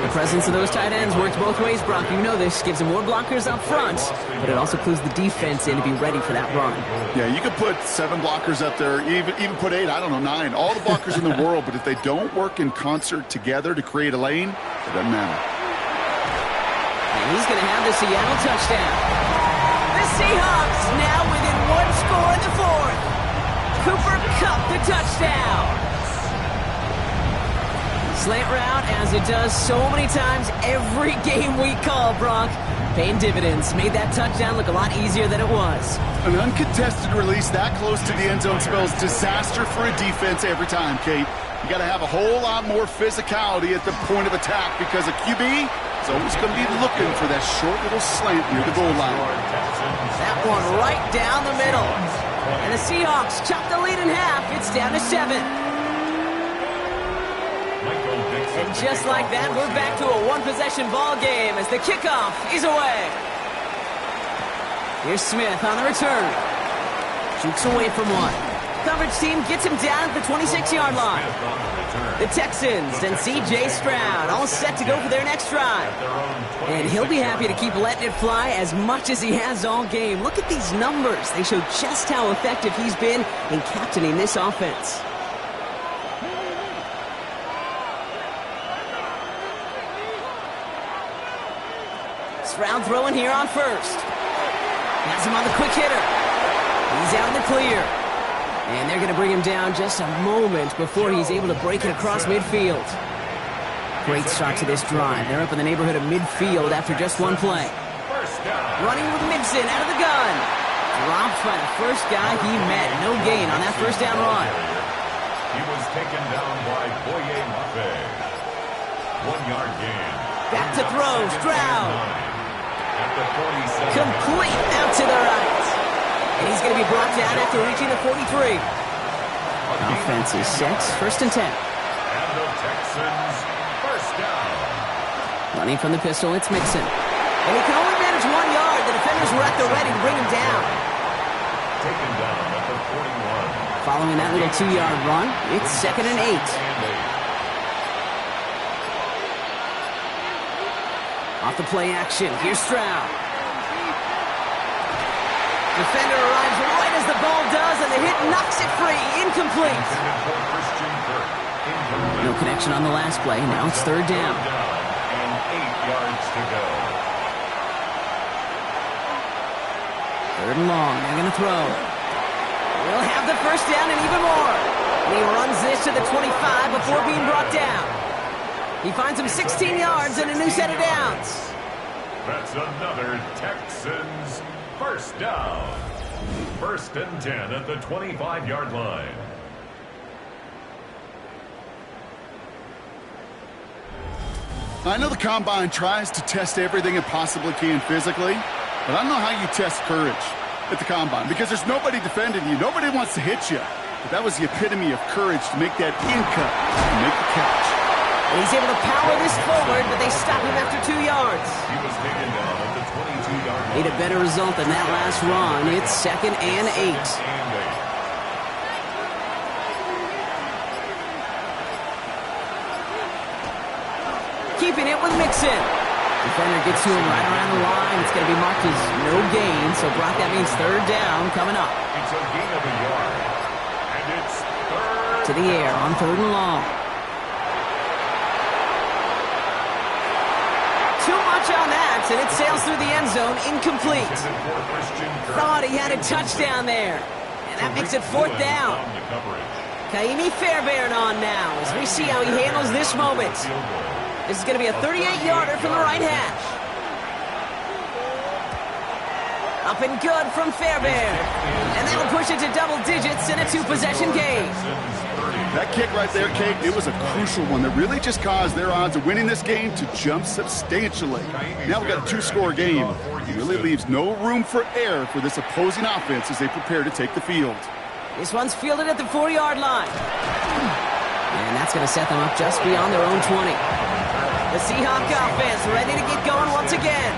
The presence of those tight ends works both ways, Brock. You know this. Gives them more blockers up front, but it also clues the defense in to be ready for that run.
Yeah, you could put 7 blockers up there, even put 8, I don't know, 9. All the blockers in the world, but if they don't work in concert together to create a lane, it doesn't matter.
And he's going to have the Seattle touchdown. The Seahawks now within 1 score in the 4th. Cooper Kupp, the touchdown. Slant route, as it does so many times every game we call, Brock. Paying dividends. Made that touchdown look a lot easier than it was.
An uncontested release that close to the end zone spells disaster for a defense every time, Kate. You got to have a whole lot more physicality at the point of attack because a QB is always going to be looking for that short little slant near the goal line.
That one right down the middle. And the Seahawks chop the lead in half. It's down to 7. And just like that, we're back to a 1-possession ball game as the kickoff is away. Here's Smith on the return. Jukes away from one. Coverage team gets him down at the 26-yard line. The Texans and C.J. Stroud all set to go for their next drive. And he'll be happy to keep letting it fly as much as he has all game. Look at these numbers. They show just how effective he's been in captaining this offense. Stroud throwing here on 1st. Has him on the quick hitter. He's out in the clear. And they're going to bring him down just a moment before he's able to break it across midfield. Great start to this drive. They're up in the neighborhood of midfield after just one play. Running with Mixon out of the gun. Dropped by the first guy he met. No gain on that 1st down run.
He was taken down by Boye Mafe. 1-yard gain.
Back to throw. Stroud. Complete out to the right. And he's going to be brought down after reaching the 43. Offense is set. 1st and 10.
And the Texans first down.
Running from the pistol, it's Mixon. And he can only manage 1 yard. The defenders were at the ready to bring him down.
Taken down at the 41.
Following that little 2-yard run, it's 2nd and 8. Off the play action, here's Stroud. Defender arrives right as the ball does, and the hit knocks it free. Incomplete. No connection on the last play. Now it's third down.
And 8 yards to go.
Third and long. They're going to throw. We'll have the first down and even more. And he runs this to the 25 before being brought down. He finds him 16 yards and a new set of downs.
That's another Texans first down. First and 10 at the 25-yard line.
I know the Combine tries to test everything it possibly can physically, but I don't know how you test courage at the Combine because there's nobody defending you. Nobody wants to hit you. But that was the epitome of courage to make that in-cut and make the catch.
And he's able to power this forward, but they stop him after 2 yards.
He was taken down at the 22-yard line.
Need a better result than that last run. It's 2nd and 8. Keeping it with Mixon. Defender gets to him right around the line. It's going to be marked as no gain. So, Brock, that means third down coming up.
It's a gain of a yard. And it's third.
To the air on third and long. Too much on that, and it sails through the end zone, incomplete. Thought he had a touchdown there. And that makes it fourth down. Kaimi Fairbairn on now as we see how he handles this moment. This is going to be a 38-yarder from the right hash. Up and good from Fairbairn. And that'll push it to double digits in a 2-possession game.
That kick right there, Kate, it was a crucial one that really just caused their odds of winning this game to jump substantially. Now we've got a 2-score game. It really leaves no room for error for this opposing offense as they prepare to take the field.
This one's fielded at the 4-yard line. And that's going to set them up just beyond their own 20. The Seahawks offense ready to get going once again.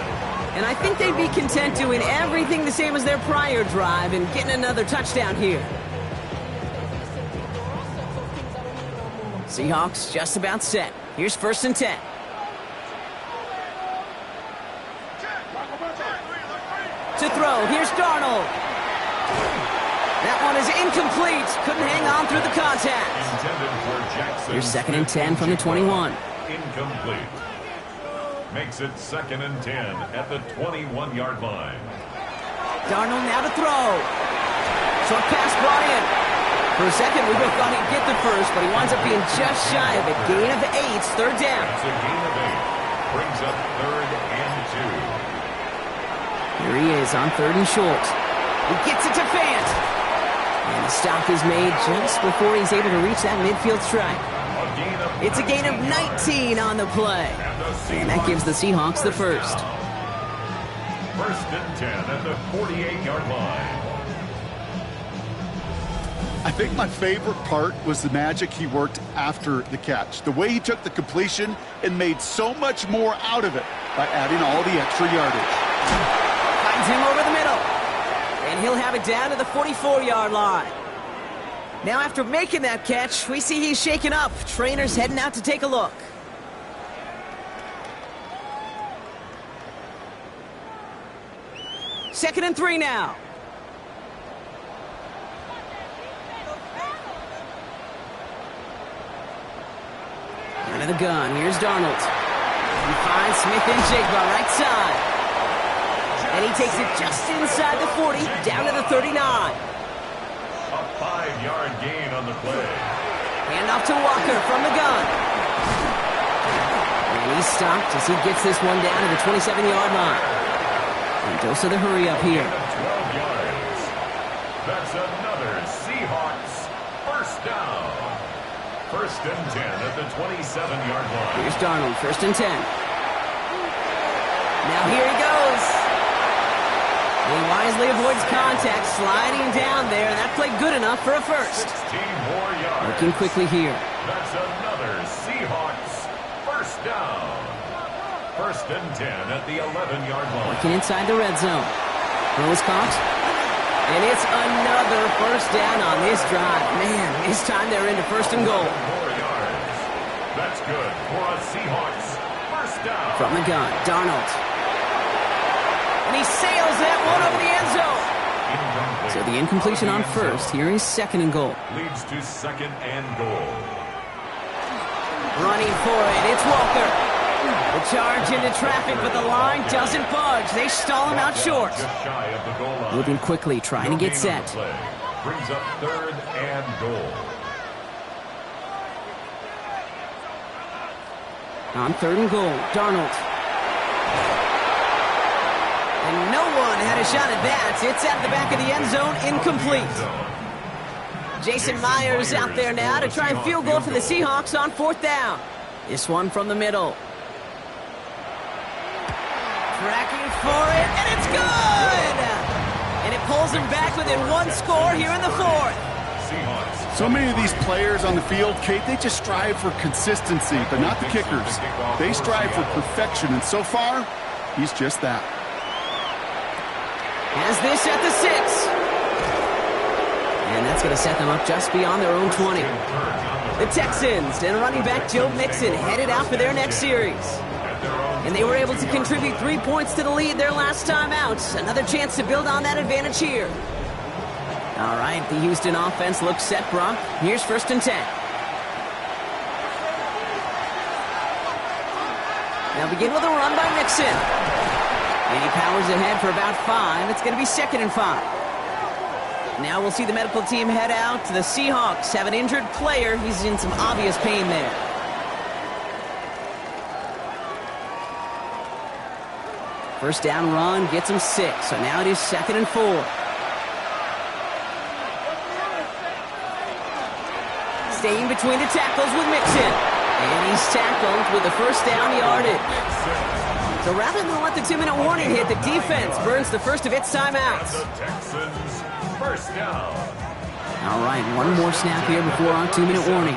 And I think they'd be content doing everything the same as their prior drive and getting another touchdown here. Seahawks just about set. Here's 1st and 10. To throw, here's Darnold. That one is incomplete. Couldn't hang on through the contact. Here's 2nd and 10 from the 21.
Incomplete. Makes it 2nd and 10 at the 21-yard line.
Darnold now to throw. Short pass brought in. For a second, we both thought he'd get the first, but he winds up being just shy of a gain of 8. Third down.
That's a gain of 8. Brings up 3rd and 2.
Here he is on 3rd and short. He gets it to Fant. And the stop is made just before he's able to reach that midfield strike. It's a gain of 19 on the play. And that gives the Seahawks the first.
1st and 10 at the 48-yard line.
I think my favorite part was the magic he worked after the catch. The way he took the completion and made so much more out of it by adding all the extra yardage.
Finds him over the middle. And he'll have it down to the 44-yard line. Now after making that catch, we see he's shaken up. Trainer's heading out to take a look. Second and 3 now. Out of the gun, here's Darnold. He finds Smith and Jigba right side. And he takes it just inside the 40, down to the 39.
A 5-yard gain on the play.
Hand off to Walker from the gun. And he's stopped as he gets this one down to the 27-yard line. And dose of the hurry up here.
12 yards. That's another Seahawks first down. 1st and 10 at the 27-yard line.
Here's Darnold, 1st and 10. Now here he goes. He wisely avoids contact, sliding down there, and that played good enough for a first.
16 more yards.
Looking quickly here.
That's another Seahawks first down. 1st and 10 at the 11-yard line.
Working inside the red zone. Throw is caught. And it's another first down on this drive. Man, this time they're into 1st and goal.
4 yards. That's good for a Seahawks first down.
From the gun, Darnold. And he sails that one over the end zone.
Incomplete.
So the incompletion on first. Here is second and goal.
Leads to second and goal.
Running for it, it's Walker. The charge into traffic, but the line doesn't budge. They stall him out short.
Just shy of the goal line.
Moving quickly, trying to get set.
Brings up third and goal.
On third and goal, Darnold. And no one had a shot at that. It's at the back of the end zone, incomplete. Jason Myers out there now to try and field goal for the Seahawks on fourth down. This one from the middle. Tracking for it, and it's good! And it pulls him back within one score here in the fourth.
So many of these players on the field, Kate, they just strive for consistency, but not the kickers. They strive for perfection, and so far, he's just that.
Has this at the 6. And that's going to set them up just beyond their own 20. The Texans and running back Joe Mixon headed out for their next series. And they were able to contribute 3 points to the lead their last time out. Another chance to build on that advantage here. All right, the Houston offense looks set, Brock. Here's first and 10. Now begin with a run by Mixon. And he powers ahead for about 5. It's going to be second and 5. Now we'll see the medical team head out. The Seahawks have an injured player. He's in some obvious pain there. First down run gets him 6. So now it is second and 4. Staying between the tackles with Mixon. And he's tackled with the first down yardage. So rather than let the 2-minute warning hit, the defense burns the first of its timeouts.
The Texans, first down.
All right, one more snap here before our 2-minute warning.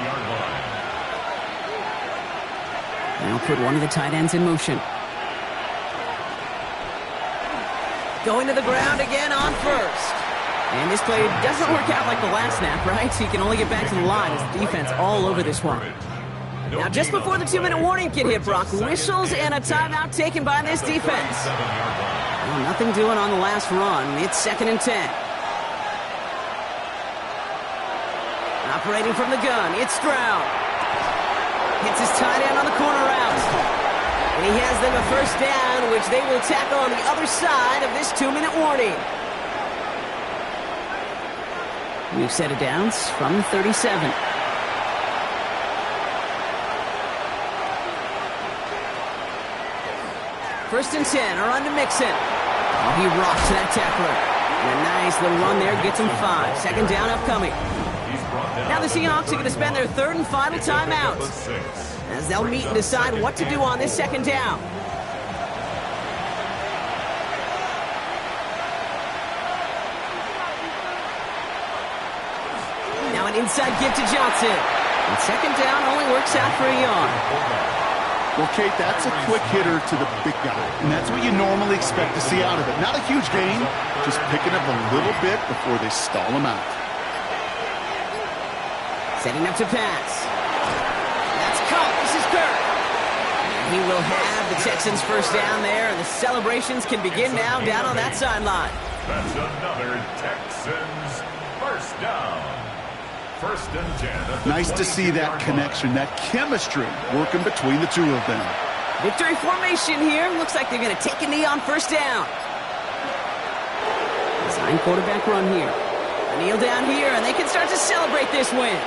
Now put one of the tight ends in motion. Going to the ground again on first. And this play doesn't work out like the last snap, right? So he can only get back to the line as the defense all over this one. Now, just before the 2-minute warning can hit, Brock, whistles and a timeout taken by this defense. Well, nothing doing on the last run. It's second and 10. Operating from the gun, it's Stroud. Hits his tight end on the corner route. And he has them a first down, which they will tackle on the other side of this 2-minute warning. New set of downs from the 37. First and 10, a run to Mixon. Oh, he rocks that tackler. And a nice little run there gets him 5. Second down upcoming. Now the Seahawks are going to spend their third and final timeout, as they'll meet and decide what to do on this second down. Now an inside give to Johnson. And second down only works out for a yard.
Well, Kate, that's a quick hitter to the big guy, and that's what you normally expect to see out of it. Not a huge gain, just picking up a little bit before they stall him out.
Setting up to pass. That's caught. This is Kirk. And he will have the Texans first down there, and the celebrations can begin now down on that sideline.
That's another Texans first down. First and 10.
Nice to see that connection, that chemistry working between the two of them.
Victory formation here. Looks like they're going to take a knee on first down. Design quarterback run here. A kneel down here, and they can start to celebrate this win.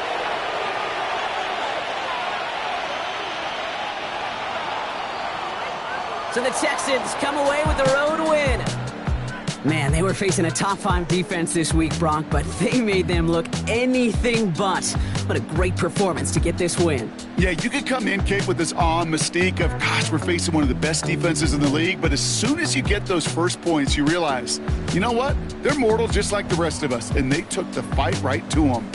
So the Texans come away with the road win. Man, they were facing a top-5 defense this week, Brock, but they made them look anything but. What a great performance to get this win.
Yeah, you could come in, Kate, with this awe and mystique of, gosh, we're facing one of the best defenses in the league, but as soon as you get those first points, you realize, you know what? They're mortal just like the rest of us, and they took the fight right to them.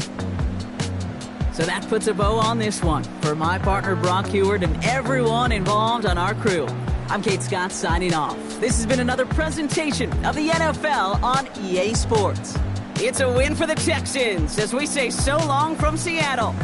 So that puts a bow on this one. For my partner, Brock Heward, and everyone involved on our crew, I'm Kate Scott signing off. This has been another presentation of the NFL on EA Sports. It's a win for the Texans as we say so long from Seattle.